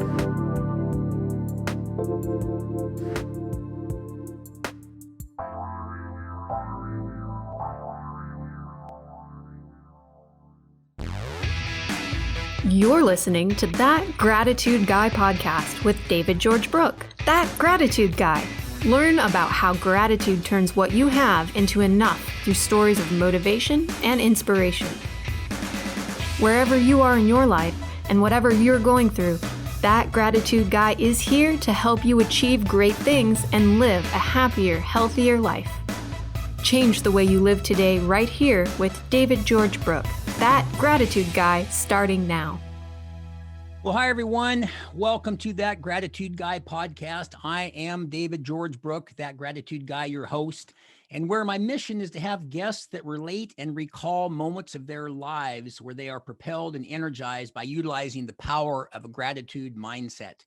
You're listening to That Gratitude Guy podcast with David George Brooke. That Gratitude Guy. Learn about how gratitude turns what you have into enough through stories of motivation and inspiration. Wherever you are in your life and whatever you're going through, That Gratitude Guy is here to help you achieve great things and live a happier, healthier life. Change the way you live today right here with David George Brooke. That Gratitude Guy, starting now. Well, hi, everyone. Welcome to That Gratitude Guy podcast. I am David George Brooke, That Gratitude Guy, your host, and where my mission is to have guests that relate and recall moments of their lives where they are propelled and energized by utilizing the power of a gratitude mindset.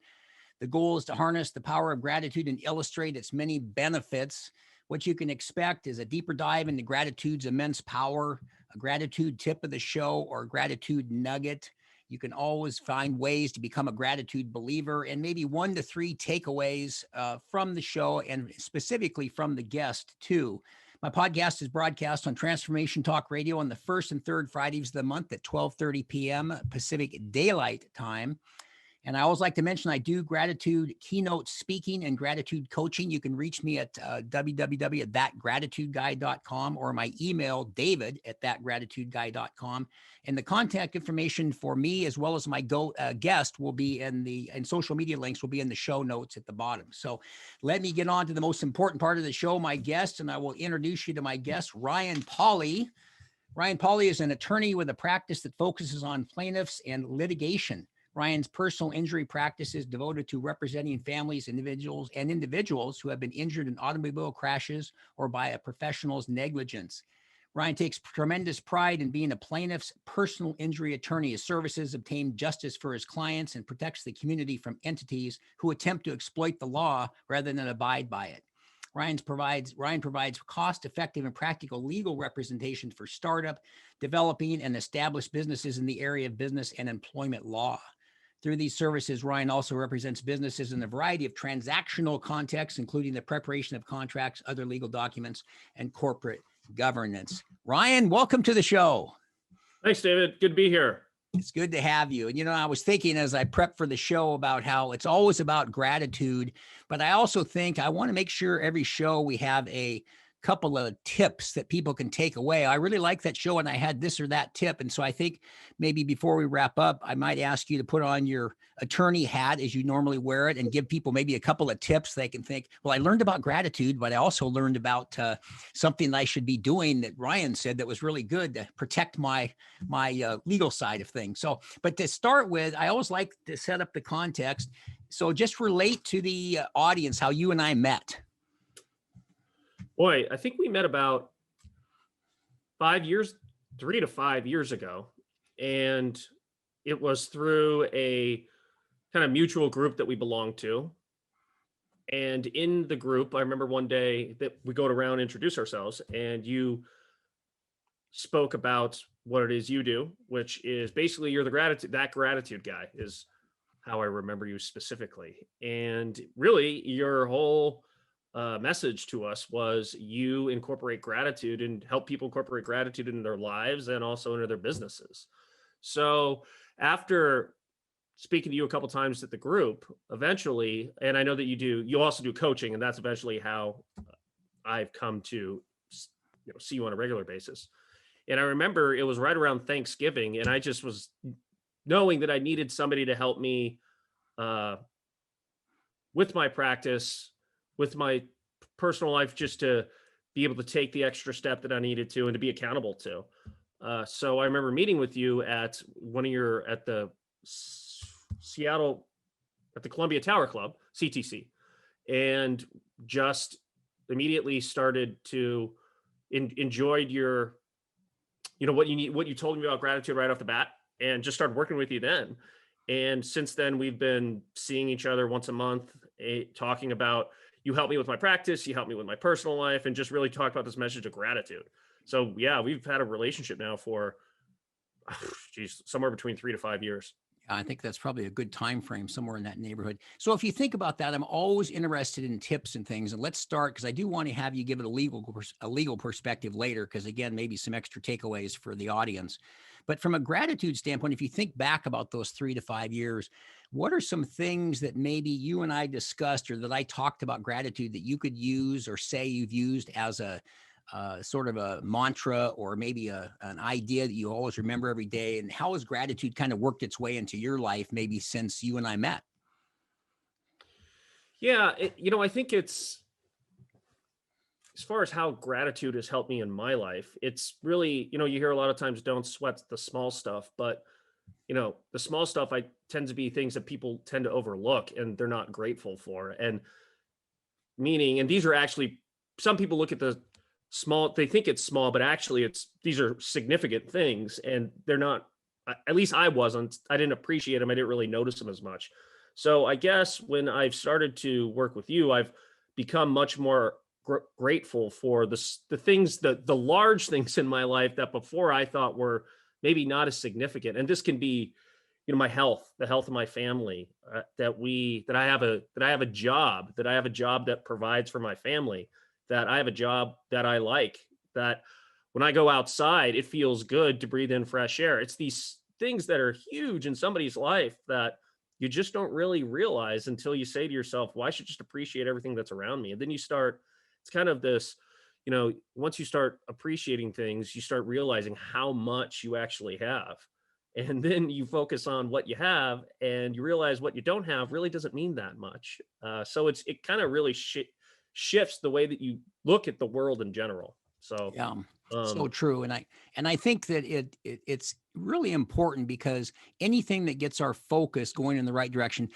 The goal is to harness the power of gratitude and illustrate its many benefits. What you can expect is a deeper dive into gratitude's immense power, a gratitude tip of the show, or a gratitude nugget. You can always find ways to become a gratitude believer, and maybe 1 to 3 takeaways from the show, and specifically from the guest too. My podcast is broadcast on Transformation Talk Radio on the first and third Fridays of the month at 12:30 p.m. Pacific Daylight Time. And I always like to mention I do gratitude keynote speaking and gratitude coaching. You can reach me at www.thatgratitudeguy.com or my email, david@thatgratitudeguy.com. And the contact information for me as well as my guest will be and social media links will be in the show notes at the bottom. So let me get on to the most important part of the show, my guest, and I will introduce you to my guest, Ryan Pauley. Ryan Pauley is an attorney with a practice that focuses on plaintiffs and litigation. Ryan's personal injury practice is devoted to representing families, individuals who have been injured in automobile crashes or by a professional's negligence. Ryan takes tremendous pride in being a plaintiff's personal injury attorney. His services obtain justice for his clients and protects the community from entities who attempt to exploit the law rather than abide by it. Ryan provides cost-effective and practical legal representation for startup, developing, and established businesses in the area of business and employment law. Through these services, Ryan also represents businesses in a variety of transactional contexts, including the preparation of contracts, other legal documents, and corporate governance. Ryan, welcome to the show. Thanks, David. Good to be here. It's good to have you. And, I was thinking as I prepped for the show about how it's always about gratitude, but I also think I want to make sure every show we have a couple of tips that people can take away. I really like that show and I had this or that tip. And so I think maybe before we wrap up, I might ask you to put on your attorney hat as you normally wear it and give people maybe a couple of tips they can think, well, I learned about gratitude, but I also learned about something I should be doing that Ryan said that was really good to protect my legal side of things. So, but to start with, I always like to set up the context. So just relate to the audience how you and I met. Boy, I think we met about 3 to 5 years ago. And it was through a kind of mutual group that we belonged to. And in the group, I remember one day that we go around and introduce ourselves and you spoke about what it is you do, which is basically you're that gratitude guy is how I remember you specifically. And really your whole message to us was you incorporate gratitude and help people incorporate gratitude in their lives and also into their businesses. So after speaking to you a couple of times at the group, eventually, and I know that you also do coaching, and that's eventually how I've come to see you on a regular basis. And I remember it was right around Thanksgiving, and I just was knowing that I needed somebody to help me with my practice, with my personal life, just to be able to take the extra step that I needed to and to be accountable to. So I remember meeting with you at the Seattle, at the Columbia Tower Club, CTC, and just immediately started to enjoyed your, what you told me about gratitude right off the bat, and just started working with you then. And since then, we've been seeing each other once a month, talking about, you help me with my practice, you help me with my personal life, and just really talk about this message of gratitude. So yeah, we've had a relationship now for, somewhere between 3 to 5 years. I think that's probably a good time frame, somewhere in that neighborhood. So if you think about that, I'm always interested in tips and things. And let's start, because I do want to have you give it a legal perspective later, because again, maybe some extra takeaways for the audience. But from a gratitude standpoint, if you think back about those 3 to 5 years, what are some things that maybe you and I discussed, or that I talked about gratitude, that you could use or say you've used as a sort of a mantra, or maybe an idea that you always remember every day? And how has gratitude kind of worked its way into your life, maybe since you and I met? Yeah, I think it's, as far as how gratitude has helped me in my life, it's really, you hear a lot of times, don't sweat the small stuff, but the small stuff I tend to be things that people tend to overlook and they're not grateful for. And meaning, and these are actually, some people look at the small, they think it's small, but actually these are significant things, and they're not, at least I didn't appreciate them. I didn't really notice them as much. So I guess when I've started to work with you, I've become much more grateful for the things, the large things in my life that before I thought were maybe not as significant. And this can be, my health, the health of my family, that I have a job, that provides for my family, that I have a job that I like, that when I go outside, it feels good to breathe in fresh air. It's these things that are huge in somebody's life that you just don't really realize until you say to yourself, well, I should just appreciate everything that's around me. And then it's kind of this, once you start appreciating things, you start realizing how much you actually have. And then you focus on what you have, and you realize what you don't have really doesn't mean that much. So it kind of really shifts the way that you look at the world in general. So Yeah, so true. And I think that it's really important, because anything that gets our focus going in the right direction.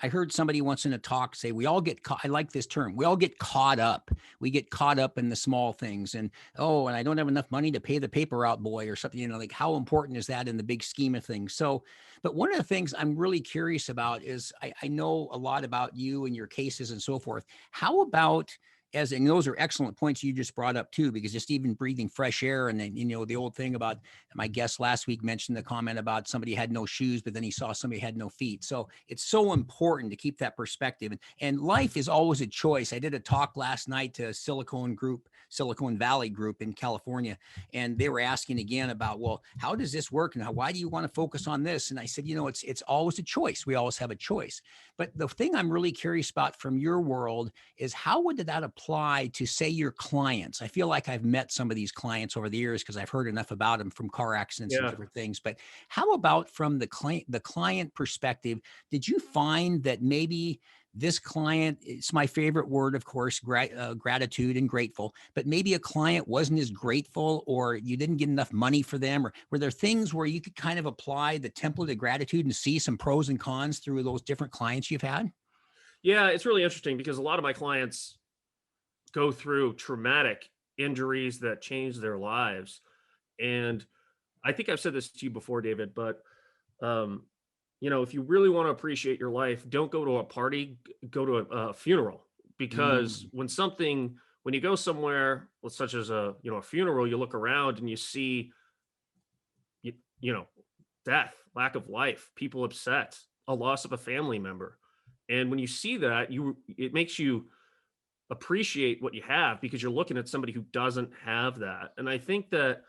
I heard somebody once in a talk say, we all get caught, I like this term, we all get caught up. We get caught up in the small things, and and I don't have enough money to pay the paper route boy or something, like, how important is that in the big scheme of things? So, but one of the things I'm really curious about is, I know a lot about you and your cases and so forth. How about, and those are excellent points you just brought up too, because just even breathing fresh air, and then, the old thing about, my guest last week mentioned the comment about somebody had no shoes, but then he saw somebody had no feet. So it's so important to keep that perspective. And life is always a choice. I did a talk last night to a Silicon Valley group in California, and they were asking again about, well, how does this work? And why do you want to focus on this? And I said, it's always a choice. We always have a choice. But the thing I'm really curious about from your world is, how would that apply to, say, your clients? I feel like I've met some of these clients over the years, because I've heard enough about them from car accidents and yeah. different things. But how about from the client perspective? Did you find that maybe this client, it's my favorite word, of course, gratitude and grateful, but maybe a client wasn't as grateful, or you didn't get enough money for them? Or were there things where you could kind of apply the template of gratitude and see some pros and cons through those different clients you've had? Yeah, it's really interesting, because a lot of my clients go through traumatic injuries that change their lives. And I think I've said this to you before, David, but if you really want to appreciate your life, don't go to a party, go to a funeral. Because when you go somewhere, such as a funeral, you look around and you see, you, you know, death, lack of life, people upset, a loss of a family member. And when you see that, it makes you appreciate what you have, because you're looking at somebody who doesn't have that. And I think that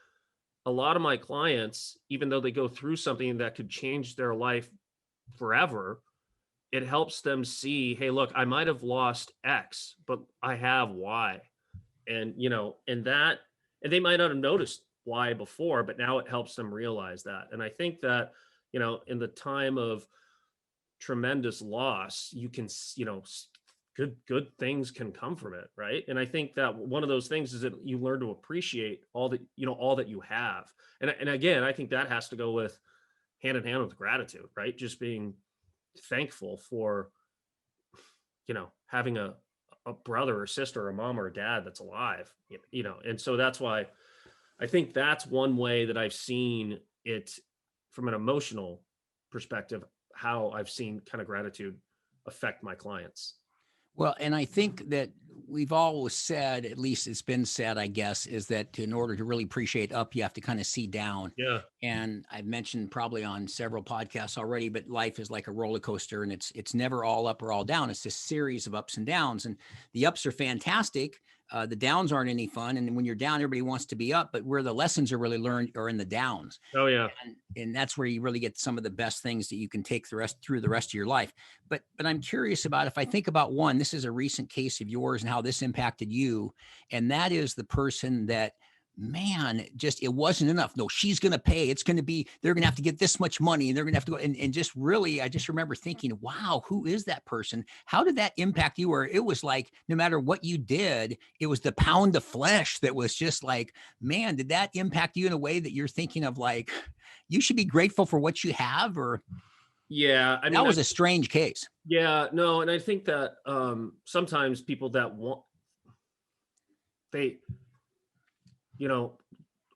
a lot of my clients, even though they go through something that could change their life forever, it helps them see, hey, look, I might have lost X, but I have Y. And, and they might not have noticed Y before, but now it helps them realize that. And I think that, in the time of tremendous loss, you can, good things can come from it. Right. And I think that one of those things is that you learn to appreciate all that you have. And again, I think that has to go with hand in hand with gratitude, right? Just being thankful for, having a brother or sister or a mom or a dad that's alive, and so that's why I think that's one way that I've seen it from an emotional perspective, how I've seen kind of gratitude affect my clients. Well, and I think that we've always said, at least it's been said, I guess, is that in order to really appreciate up, you have to kind of see down. Yeah. And I've mentioned probably on several podcasts already, but life is like a roller coaster, and it's never all up or all down. It's this series of ups and downs, and the ups are fantastic. The downs aren't any fun. And when you're down, everybody wants to be up, but where the lessons are really learned are in the downs. Oh yeah. And that's where you really get some of the best things that you can take through the rest of your life. But I'm curious about, if I think about one, this is a recent case of yours and how this impacted you. And that is the person that, man, just, it wasn't enough. No, she's going to pay. It's going to be, they're going to have to get this much money, and they're going to have to go. And just really, I just remember thinking, wow, who is that person? How did that impact you? Where it was like, no matter what you did, it was the pound of flesh that was just like, man, did that impact you in a way that you're thinking of like, you should be grateful for what you have? Or Yeah. I mean, that was a strange case. Yeah, no. And I think that sometimes people that want, they,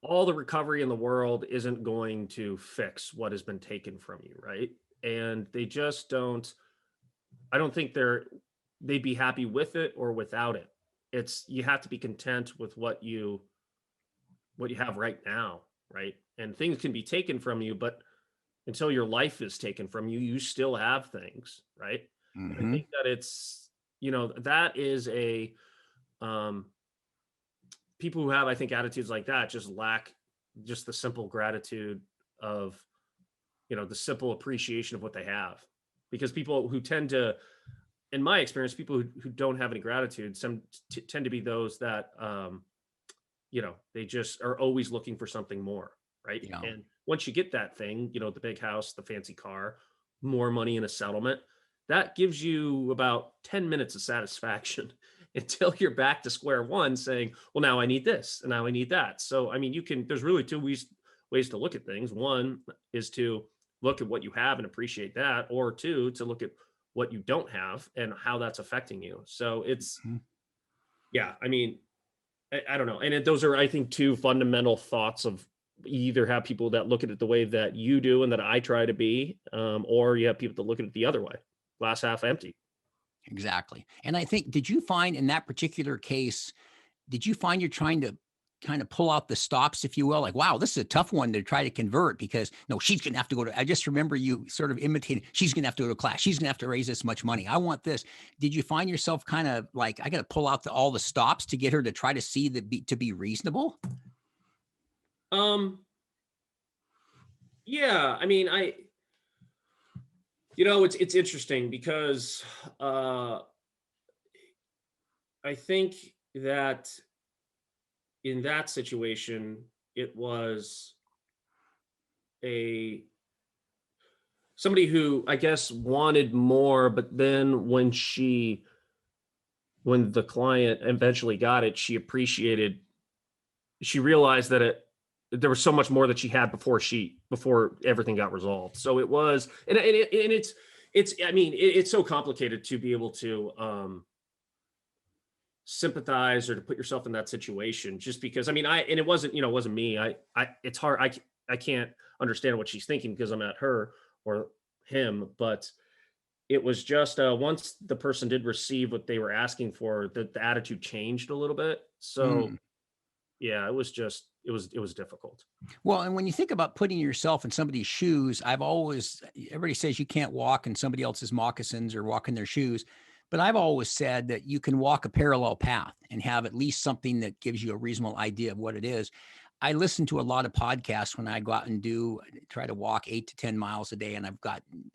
all the recovery in the world isn't going to fix what has been taken from you, right? And they just don't, I don't think they'd be happy with it or without it. You have to be content with what you have right now, right? And things can be taken from you, but until your life is taken from you, you still have things, right? And I think that it's, that is a, people who have, I think, attitudes like that just lack just the simple gratitude of, the simple appreciation of what they have. Because people who tend to, in my experience, people who don't have any gratitude, tend to be those that, they just are always looking for something more, right? Yeah. And once you get that thing, the big house, the fancy car, more money in a settlement, that gives you about 10 minutes of satisfaction until you're back to square one saying, well, now I need this and now I need that. So, I mean, there's really two ways to look at things. One is to look at what you have and appreciate that, or two, to look at what you don't have and how that's affecting you. So it's, yeah, I mean, I don't know. And those are, I think, two fundamental thoughts of, you either have people that look at it the way that you do and that I try to be, or you have people that look at it the other way, glass half empty. Exactly. And I think, did you find in that particular case, did you find you're trying to kind of pull out the stops, if you will? Like, wow, this is a tough one to try to convert, because no, she's going to have to go to, I just remember you sort of imitating, she's going to have to go to class. She's going to have to raise this much money. I want this. Did you find yourself kind of like, I got to pull out all the stops to get her to try to see to be reasonable? Yeah, I mean, it's interesting because I think that in that situation, it was somebody who, I guess, wanted more, but then when the client eventually got it, she realized that there was so much more that she had before everything got resolved. So it was, and it's so complicated to be able to sympathize or to put yourself in that situation, just because, it wasn't me. It's hard. I can't understand what she's thinking because I'm not her or him, but it was just, once the person did receive what they were asking for, the attitude changed a little bit. So yeah, it was difficult. Well, and when you think about putting yourself in somebody's shoes, everybody says you can't walk in somebody else's moccasins or walk in their shoes. But I've always said that you can walk a parallel path and have at least something that gives you a reasonable idea of what it is. I listen to a lot of podcasts when I go out and try to walk 8 to 10 miles a day. And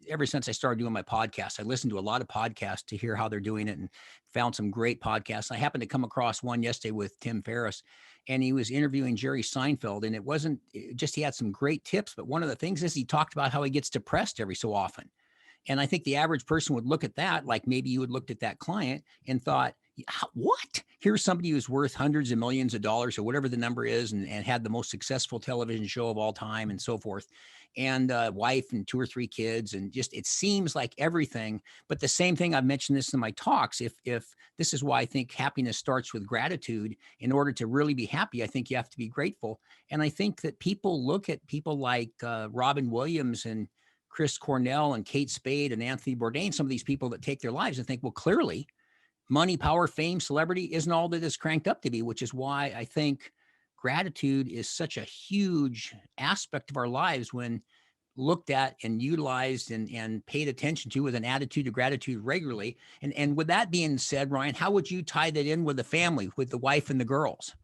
ever since I started doing my podcast, I listened to a lot of podcasts to hear how they're doing it, and found some great podcasts. I happened to come across one yesterday with Tim Ferriss, and he was interviewing Jerry Seinfeld. And he had some great tips. But one of the things is he talked about how he gets depressed every so often. And I think the average person would look at that, like maybe you had looked at that client and thought, what? Here's somebody who's worth hundreds of millions of dollars or whatever the number is, and had the most successful television show of all time and so forth, and a wife and 2 or 3 kids, and just, it seems like everything. But the same thing, I've mentioned this in my talks, if this is why I think happiness starts with gratitude. In order to really be happy, I think you have to be grateful. And I think that people look at people like Robin Williams and Chris Cornell and Kate Spade and Anthony Bourdain, some of these people that take their lives, and think, well, clearly money, power, fame, celebrity isn't all that it's cranked up to be, which is why I think gratitude is such a huge aspect of our lives when looked at and utilized and paid attention to with an attitude of gratitude regularly. And with that being said, Ryan, how would you tie that in with the family, with the wife and the girls?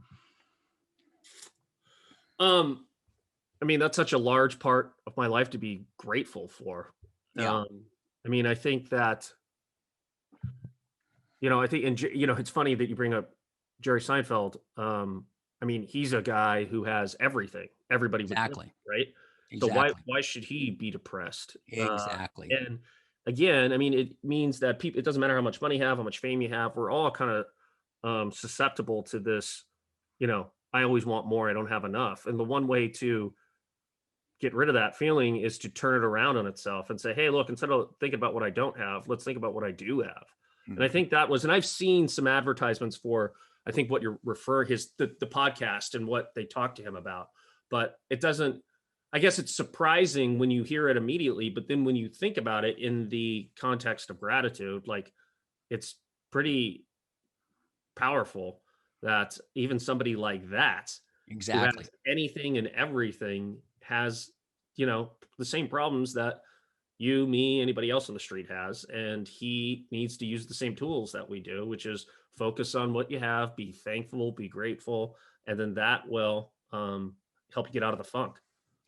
I mean, that's such a large part of my life to be grateful for. Yeah, I mean, I think that, I think, and it's funny that you bring up Jerry Seinfeld. I mean, he's a guy who has everything. Everybody would, exactly. right? So Exactly. why should he be depressed? Exactly. And again, I mean, it means that people. It doesn't matter how much money you have, how much fame you have. We're all kind of susceptible to this. I always want more. I don't have enough. And the one way to get rid of that feeling is to turn it around on itself and say, hey, look, instead of thinking about what I don't have, let's think about what I do have. And I think that was, and I've seen some advertisements for, I think what you're referring the podcast and what they talk to him about, but it doesn't, I guess it's surprising when you hear it immediately, but then when you think about it in the context of gratitude, like it's pretty powerful that even somebody like that, Exactly. who has anything and everything, has, the same problems that you, me, anybody else on the street has. And he needs to use the same tools that we do, which is focus on what you have, be thankful, be grateful. And then that will help you get out of the funk.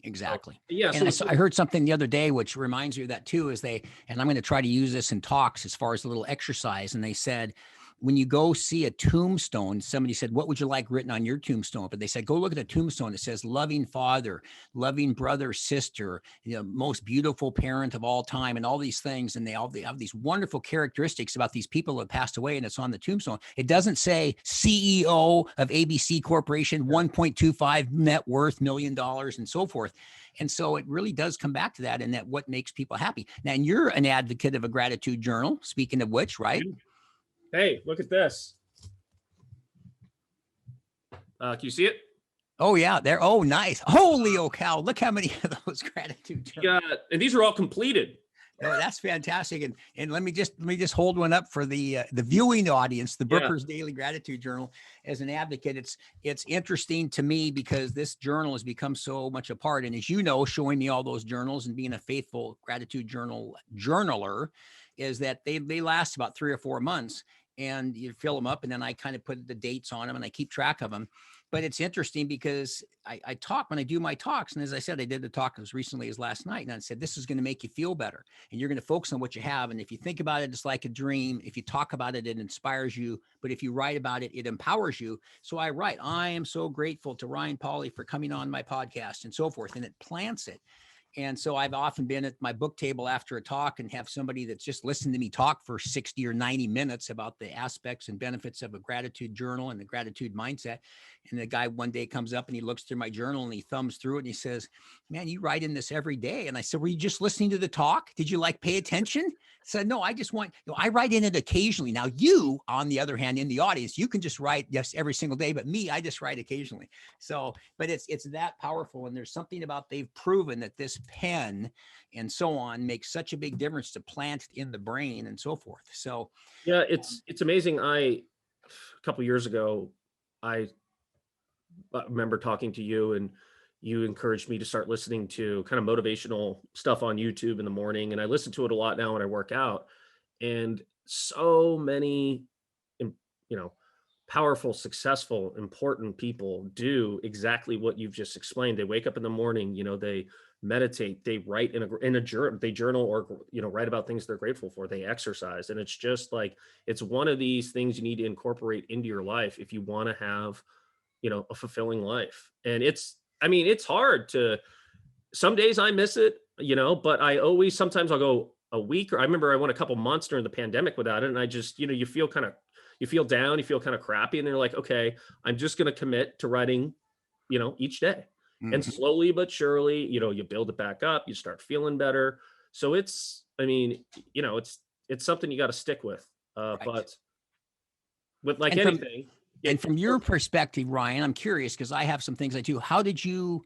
Exactly. So, yeah. And I heard something the other day, which reminds me of that too, and I'm going to try to use this in talks as far as a little exercise. And they said, when you go see a tombstone, somebody said, what would you like written on your tombstone? But they said, go look at a tombstone. It says loving father, loving brother, sister, most beautiful parent of all time, and all these things. And they have these wonderful characteristics about these people that passed away, and it's on the tombstone. It doesn't say CEO of ABC Corporation, 1.25 net worth $1 million and so forth. And so it really does come back to that, and that what makes people happy. Now, and you're an advocate of a gratitude journal, speaking of which, right? Hey, look at this. Can you see it? Oh yeah, there. Oh, nice. Holy cow! Look how many of those gratitude journals. Yeah, and these are all completed. Oh, that's fantastic. And let me just hold one up for the viewing audience, the Brooker's Daily Gratitude Journal. As an advocate, it's interesting to me because this journal has become so much a part. And as you know, showing me all those journals and being a faithful gratitude journaler, is that they last about 3 or 4 months. And you fill them up, and then I kind of put the dates on them, and I keep track of them. But it's interesting because I talk when I do my talks. And as I said, I did the talk as recently as last night. And I said, this is going to make you feel better. And you're going to focus on what you have. And if you think about it, it's like a dream. If you talk about it, it inspires you. But if you write about it, it empowers you. So I write, I am so grateful to Ryan Pauley for coming on my podcast and so forth. And it plants it. And so I've often been at my book table after a talk and have somebody that's just listened to me talk for 60 or 90 minutes about the aspects and benefits of a gratitude journal and the gratitude mindset. And the guy one day comes up and he looks through my journal and he thumbs through it and he says, man, you write in this every day. And I said, were you just listening to the talk? Did you pay attention? I said, no, I just want, I write in it occasionally. Now you, on the other hand, in the audience, you can just write every single day, but me, I just write occasionally. So, but it's that powerful. And there's something about, they've proven that this pen and so on makes such a big difference to plant it in the brain and so forth. So yeah, it's amazing. A couple years ago, I remember talking to you, and you encouraged me to start listening to kind of motivational stuff on YouTube in the morning. And I listen to it a lot now when I work out, and so many, powerful, successful, important people do exactly what you've just explained. They wake up in the morning, they meditate, they write in a journal, they journal, or, write about things they're grateful for. They exercise. And it's just it's one of these things you need to incorporate into your life if you want to have, a fulfilling life. And it's hard to, some days I miss it, but sometimes I'll go a week, or I remember I went a couple months during the pandemic without it. And I just, you feel down, you feel kind of crappy. And they're like, okay, I'm just going to commit to writing, each day. Mm-hmm. And slowly but surely, you build it back up, you start feeling better. So it's something you got to stick with. Right. But with anything. And from your perspective, Ryan, I'm curious because I have some things I do. How did you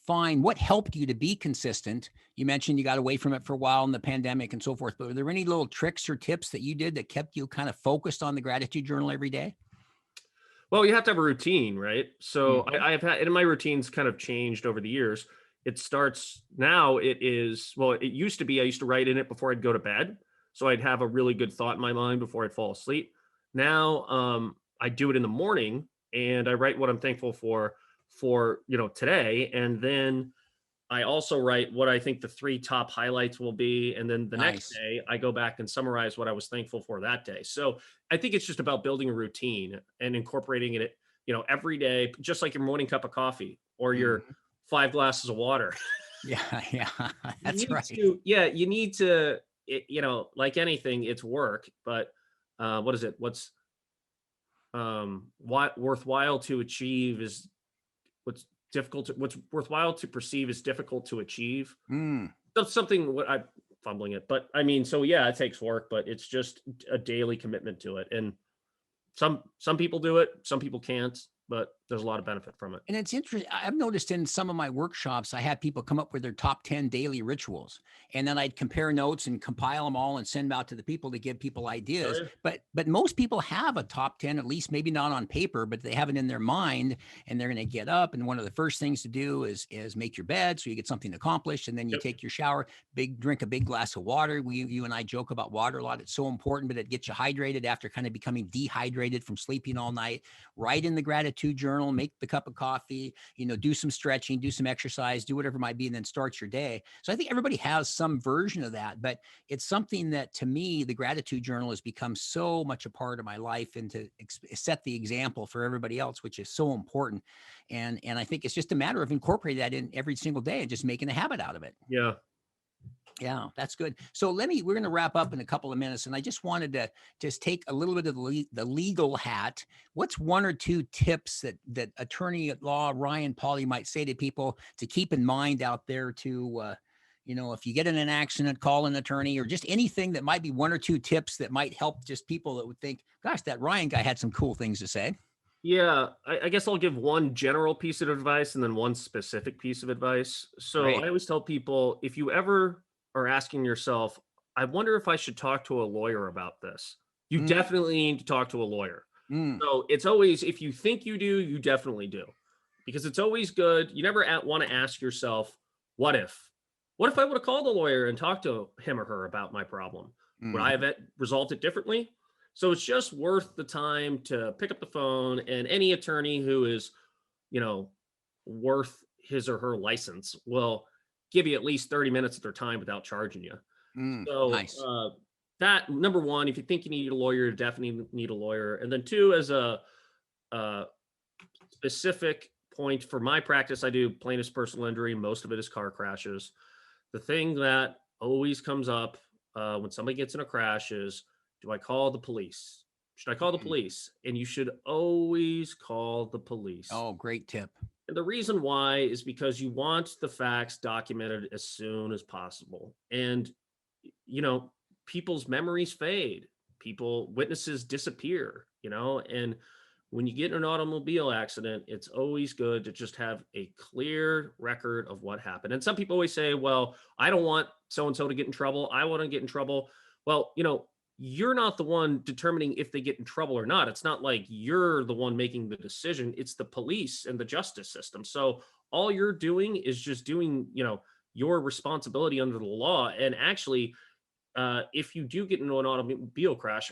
find what helped you to be consistent? You mentioned you got away from it for a while in the pandemic and so forth, but were there any little tricks or tips that you did that kept you kind of focused on the gratitude journal every day? Well, you have to have a routine, right? So Mhm. I've had, and my routine's kind of changed over the years. It starts now, it is, well, it used to be, I used to write in it before I'd go to bed. So I'd have a really good thought in my mind before I'd fall asleep. Now, I do it in the morning and I write what I'm thankful for, today. And then I also write what I think the three top highlights will be. And then the next Nice. day, I go back and summarize what I was thankful for that day. So I think it's just about building a routine and incorporating it, every day, just like your morning cup of coffee or your Mhm. 5 glasses of water. Yeah, yeah, You that's need right. to, yeah, you need to, like anything, it's work, but what is it? What's what worthwhile to achieve is what's worthwhile to perceive is difficult to achieve. Mm. That's something what I'm fumbling it, but I mean, so yeah, it takes work, but it's just a daily commitment to it. And some people do it, some people can't, but there's a lot of benefit from it. And it's interesting. I've noticed in some of my workshops, I had people come up with their top 10 daily rituals. And then I'd compare notes and compile them all and send them out to the people to give people Oh, ideas. yeah. But most people have a top 10, at least maybe not on paper, but they have it in their mind. And they're going to get up. And one of the first things to do is make your bed so you get something accomplished. And then you Yep. take your shower, drink a big glass of water. You and I joke about water a lot. It's so important, but it gets you hydrated after kind of becoming dehydrated from sleeping all night. Write in the gratitude journal, make the cup of coffee, do some stretching, do some exercise, do whatever it might be, and then start your day. So I think everybody has some version of that, but it's something that to me, the gratitude journal has become so much a part of my life and to set the example for everybody else, which is so important. And I think it's just a matter of incorporating that in every single day and just making a habit out of it. Yeah. Yeah, that's good. So we're going to wrap up in a couple of minutes. And I just wanted to just take a little bit of the legal hat. What's one or two tips that attorney at law Ryan Pauley might say to people to keep in mind out there to, if you get in an accident, call an attorney or just anything that might be one or two tips that might help just people that would think, gosh, that Ryan guy had some cool things to say. Yeah, I guess I'll give one general piece of advice and then one specific piece of advice. So I Great. always tell people, if you ever are asking yourself, I wonder if I should talk to a lawyer about this, you Mm, definitely need to talk to a lawyer. mm, So it's always, if you think you do, you definitely do, because it's always good. You never want to ask yourself, what if? What if I would have called a lawyer and talked to him or her about my problem? Would I mhm. have resolved it differently? So it's just worth the time to pick up the phone, and any attorney who is, you know, worth his or her license will give you at least 30 minutes of their time without charging you. So Nice. that number one, if you think you need a lawyer, you definitely need a lawyer. And then two, as a specific point for my practice, I do plaintiff's personal injury. Most of it is car crashes. The thing that always comes up when somebody gets in a crash is, do I call the police? Should I call the Mm. police? And you should always call the police. Oh, great tip. And the reason why is because you want the facts documented as soon as possible. And, you know, people's memories fade, witnesses disappear, and when you get in an automobile accident, it's always good to just have a clear record of what happened. And some people always say, well, I don't want so and so to get in trouble. I want to get in trouble. Well, you're not the one determining if they get in trouble or not. It's not like you're the one making the decision. It's the police and the justice system. So all you're doing is just doing, your responsibility under the law. And actually, if you do get into an automobile crash,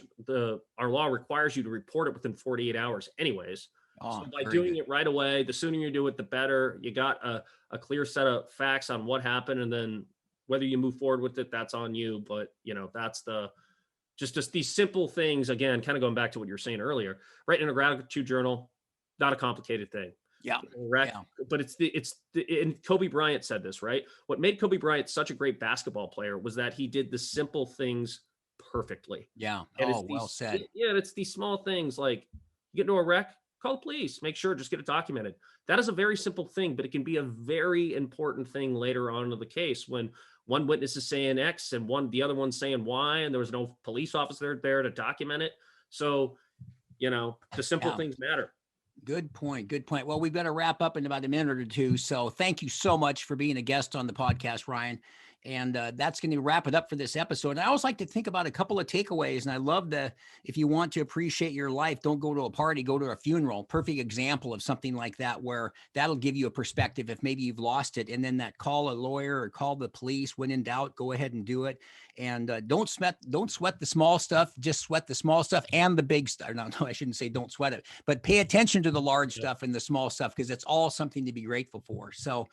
our law requires you to report it within 48 hours anyways. So Oh, by very doing good. it right away, the sooner you do it, the better. You got a clear set of facts on what happened, and then whether you move forward with it, that's on you. But that's just these simple things. Again, kind of going back to what you were saying earlier, writing in a gratitude journal, not a complicated thing. Yeah. Correct. Yeah. But and Kobe Bryant said this, right? What made Kobe Bryant such a great basketball player was that he did the simple things perfectly. Yeah. And Oh, it's well said. these small things like you get into a wreck, call the police, make sure, just get it documented. That is a very simple thing, but it can be a very important thing later on in the case when one witness is saying X and the other one's saying Y, and there was no police officer there to document it. So, the simple Yeah. things matter. Good point. Good point. Well, we've got to wrap up in about a minute or two. So thank you so much for being a guest on the podcast, Ryan. And that's going to wrap it up for this episode. And I always like to think about a couple of takeaways. And I love if you want to appreciate your life, don't go to a party, go to a funeral. Perfect example of something like that, where that'll give you a perspective if maybe you've lost it. And then that call a lawyer or call the police. When in doubt, go ahead and do it. And don't sweat the small stuff, just sweat the small stuff and the big stuff. No, I shouldn't say don't sweat it, but pay attention to the large stuff and the small stuff, because it's all something to be grateful for. So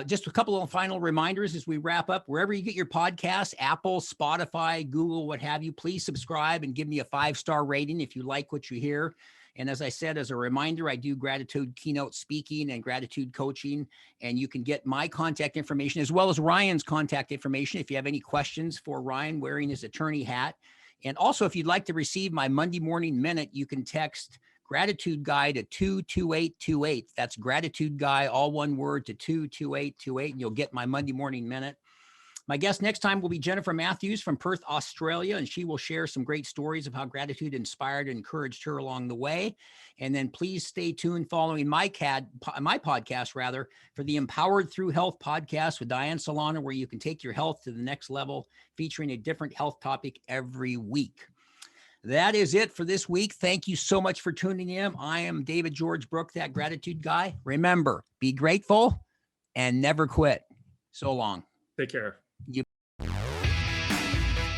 just a couple of final reminders as we wrap up. Wherever you get your podcasts, Apple, Spotify, Google, what have you, please subscribe and give me a 5-star rating if you like what you hear. And as I said, as a reminder, I do gratitude keynote speaking and gratitude coaching, and you can get my contact information as well as Ryan's contact information if you have any questions for Ryan wearing his attorney hat. And also, if you'd like to receive my Monday Morning Minute, you can text Gratitude Guy to 22828. That's Gratitude Guy, all one word, to 22828, and you'll get my Monday Morning Minute. My guest next time will be Jennifer Matthews from Perth, Australia, and she will share some great stories of how gratitude inspired and encouraged her along the way. And then please stay tuned following my podcast for the Empowered Through Health podcast with Diane Solana, where you can take your health to the next level, featuring a different health topic every week. That is it for this week. Thank you so much for tuning in. I am David George Brooke, that gratitude guy. Remember, be grateful and never quit. So long. Take care.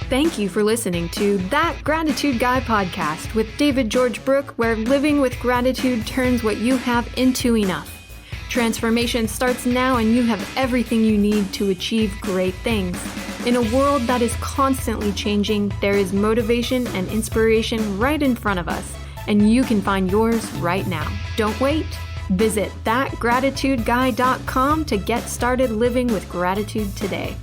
Thank you for listening to That Gratitude Guy podcast with David George Brooke, where living with gratitude turns what you have into enough. Transformation starts now, and you have everything you need to achieve great things. In a world that is constantly changing, there is motivation and inspiration right in front of us, and you can find yours right now. Don't wait. Visit thatgratitudeguy.com to get started living with gratitude today.